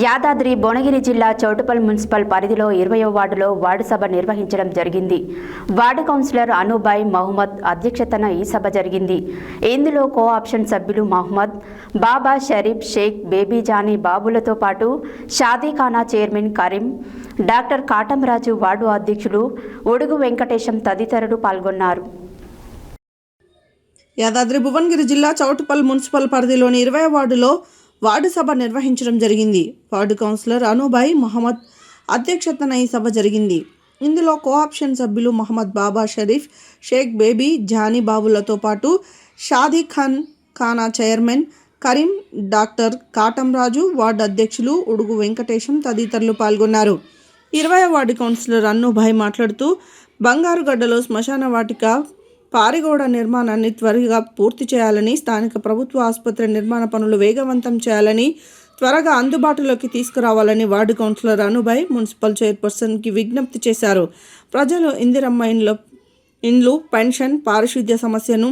యాదాద్రి భువనగిరి జిల్లా చౌటుప్పల్ మున్సిపల్ పరిధిలో 20వ వార్డులో వార్డు సభ నిర్వహించడం జరిగింది. వార్డు కౌన్సిలర్ అనుబాయ్ మహమ్మద్ అధ్యక్షతన ఈ సభ జరిగింది. ఇందులో కోఆప్షన్ సభ్యులు మహమ్మద్, బాబా షరీఫ్, షేక్ బేబీజానీ బాబులతో పాటు షాదీఖానా chairman Karim, doctor Katamraju, ward అధ్యక్షులు ఉడుగు వెంకటేశం తదితరులు పాల్గొన్నారు. యాదాద్రి భువనగిరి జిల్లా చౌటుప్పల్ మున్సిపల్ పరిధిలోని 20వ వార్డులో వార్డు సభ నిర్వహించడం జరిగింది. వార్డు కౌన్సిలర్ అనుబాయ్ మహమ్మద్ అధ్యక్షతన ఈ సభ జరిగింది. ఇందులో కోఆప్షన్ సభ్యులు మహమ్మద్, బాబా షరీఫ్, షేక్ బేబీ జానీ బాబులతో పాటు షాదీఖానా chairman Karim, doctor Katamraju, ward అధ్యక్షులు ఉడుగు వెంకటేశం తదితరులు పాల్గొన్నారు. 20వ వార్డు కౌన్సిలర్ అనుబాయ్ మాట్లాడుతూ బంగారుగడ్డలో శ్మశాన వాటిక పారిగోడ నిర్మాణాన్ని త్వరగా పూర్తి చేయాలని, స్థానిక ప్రభుత్వ ఆసుపత్రి నిర్మాణ పనులు వేగవంతం చేయాలని, త్వరగా అందుబాటులోకి తీసుకురావాలని వార్డు కౌన్సిలర్ అనుబాయ్ మున్సిపల్ చైర్పర్సన్కి విజ్ఞప్తి చేశారు. ప్రజలు ఇందిరమ్మ ఇండ్లు, పెన్షన్, పారిశుద్ధ్య సమస్యను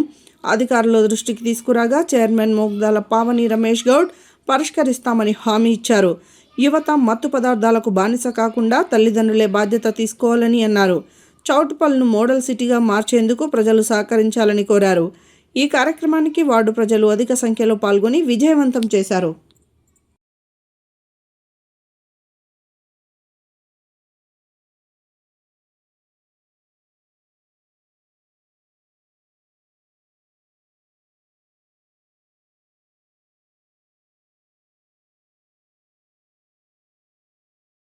అధికారుల దృష్టికి తీసుకురాగా చైర్మన్ మోగ్దాల పావని రమేష్ గౌడ్ పరిష్కరిస్తామని హామీ ఇచ్చారు. యువత మత్తు పదార్థాలకు బానిస కాకుండా తల్లిదండ్రులే బాధ్యత తీసుకోవాలని అన్నారు. చౌటుప్పల్ను మోడల్ సిటీగా మార్చేందుకు ప్రజలు సహకరించాలని కోరారు. ఈ కార్యక్రమానికి వార్డు ప్రజలు అధిక సంఖ్యలో పాల్గొని విజయవంతం చేశారు.